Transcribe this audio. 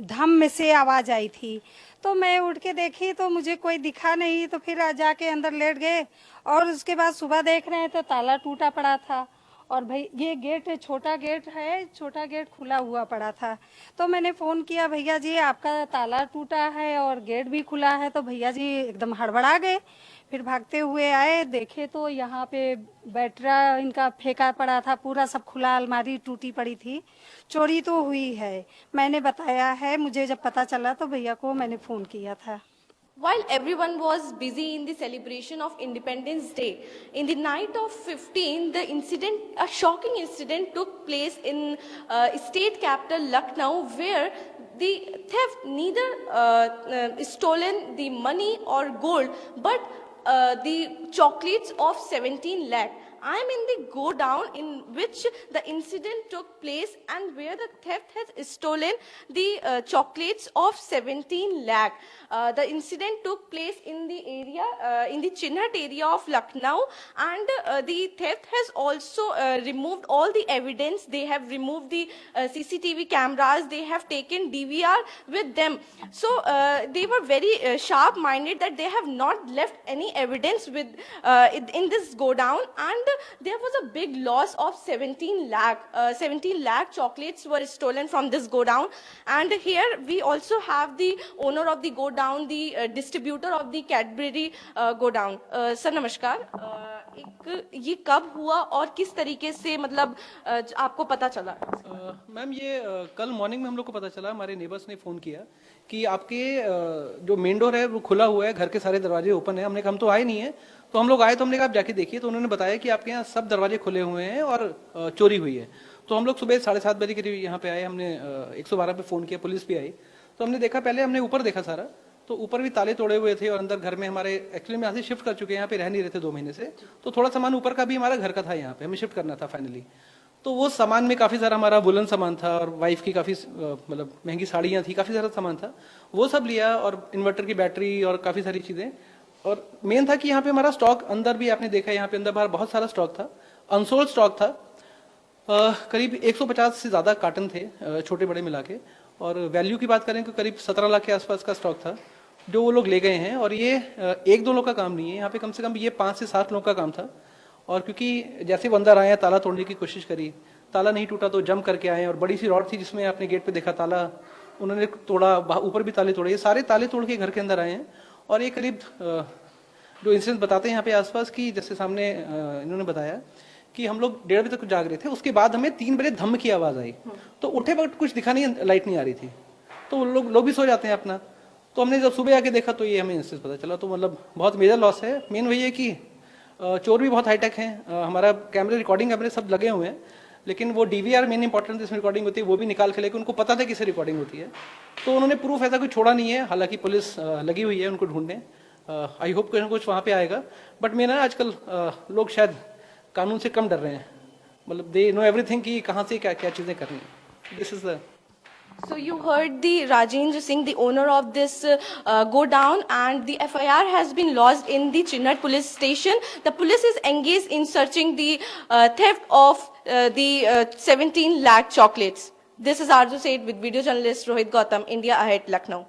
धम में से आवाज़ आई थी। तो मैं उठ के देखी तो मुझे कोई दिखा नहीं, तो फिर जाके अंदर लेट गए। और उसके बाद सुबह देख रहे हैं तो ताला टूटा पड़ा था। और भाई ये गेट छोटा गेट है, छोटा गेट खुला हुआ पड़ा था। तो मैंने फ़ोन किया, भैया जी आपका ताला टूटा है और गेट भी खुला है। तो भैया जी एकदम हड़बड़ा गए। फिर भागते हुए आए, देखे तो यहाँ पे बैटरा इनका फेंका पड़ा था, पूरा सब खुला, अलमारी टूटी पड़ी थी। चोरी तो हुई है, मैंने बताया है। मुझे जब पता चला तो भैया को मैंने फ़ोन किया था। While everyone was busy in the celebration of Independence Day, in the night of 15, a shocking incident took place in state capital Lucknow, where the theft neither stolen the money or gold, but the chocolates of 17 lakh. I am in the go down in which the incident took place and where the theft has stolen the chocolates of 17 lakh. The incident took place in the area, in the Chinhat area of Lucknow, and the theft has also removed all the evidence. They have removed the CCTV cameras. They have taken DVR with them. So they were very sharp-minded that they have not left any evidence with in this go down, and there was a big loss of 17 lakh. 17 lakh chocolates were stolen from this go down, and here we also have the owner of the go down, the distributor of the Cadbury go down. Sir, नमस्कार. ये कब हुआ और किस तरीके से मतलब आपको पता चला? मैम ये कल मॉर्निंग में हम लोग को पता चला, हमारे नेबर्स ने फ़ोन किया कि आपके जो मेन डोर है वो खुला हुआ है, घर के सारे दरवाजे ओपन है। हमने कहा हम तो आए नहीं है। तो हम लोग आए तो हमने कहा आप जाके देखिए। तो उन्होंने बताया कि आपके यहाँ सब दरवाजे खुले हुए हैं और चोरी हुई है। तो हम लोग सुबह 7:30 बजे के करीब यहाँ पे आए। हमने 112 पे फ़ोन किया, पुलिस भी आई। तो हमने देखा, पहले हमने ऊपर देखा सारा, तो ऊपर भी ताले तोड़े हुए थे और अंदर घर में हमारे एक्चुअली में यहाँ से शिफ्ट कर चुके हैं, यहाँ पे रह नहीं रहे थे 2 महीने से। तो थोड़ा सामान ऊपर का भी हमारा घर का था, यहाँ पे हमें शिफ्ट करना था फाइनली। तो वो सामान में काफ़ी सारा हमारा वुलन सामान था और वाइफ की काफ़ी मतलब महंगी साड़ियाँ थी, काफ़ी सारा सामान था, वो सब लिया। और इन्वर्टर की बैटरी और काफ़ी सारी चीज़ें। और मेन था कि यहाँ पे हमारा स्टॉक अंदर भी आपने देखा, यहाँ पे अंदर बाहर बहुत सारा स्टॉक था, अनसोल्ड स्टॉक था। करीब 150 से ज़्यादा कार्टन थे, छोटे बड़े मिला के। और वैल्यू की बात करें तो करीब 17 लाख के आसपास का स्टॉक था जो वो लोग ले गए हैं। और ये 1-2 लोग का काम नहीं है, यहाँ पे कम से कम ये 5 से 7 लोग का काम था। और क्योंकि जैसे वो अंदर आए, ताला तोड़ने की कोशिश करी, ताला नहीं टूटा तो जंप करके आए। और बड़ी सी रॉड थी जिसमें आपने गेट पे देखा ताला उन्होंने तोड़ा, ऊपर भी ताले तोड़े। ये सारे ताले तोड़ के घर के अंदर आए हैं। और ये करीब जो इंसिडेंट बताते हैं यहाँ पे आसपास की, जैसे सामने इन्होंने बताया कि हम लोग 1:30 बजे तक जाग रहे थे, उसके बाद हमें 3 बजे धम की आवाज़ आई। तो उठे वक्त कुछ दिखा नहीं, लाइट नहीं आ रही थी। तो लोग भी सो जाते हैं अपना। तो हमने जब सुबह आके देखा तो ये हमें इंसिडेंट पता चला। तो मतलब बहुत मेजर लॉस है। मेन वही है कि चोर भी बहुत हाईटेक हैं। हमारा कैमरे, रिकॉर्डिंग कैमरे सब लगे हुए हैं, लेकिन वो डीवीआर मेन इंपॉर्टेंट जिसमें रिकॉर्डिंग होती है वो भी निकाल के लेके, उनको पता था किससे रिकॉर्डिंग होती है। तो उन्होंने प्रूफ ऐसा कुछ छोड़ा नहीं है। हालांकि पुलिस लगी हुई है उनको ढूंढने। आई होप कुछ ना कुछ वहाँ पे आएगा। बट मेरा ना आजकल लोग शायद कानून से कम डर रहे हैं, मतलब दे नो एवरीथिंग कि कहाँ से क्या क्या चीज़ें करनी है। This is the So you heard the Rajendra Singh, the owner of this go down, and the FIR has been lodged in the Chinhat police station. The police is engaged in searching the theft of the 17 lakh chocolates. This is Arzu Said with video journalist Rohit Gautam, India Ahead, Lucknow.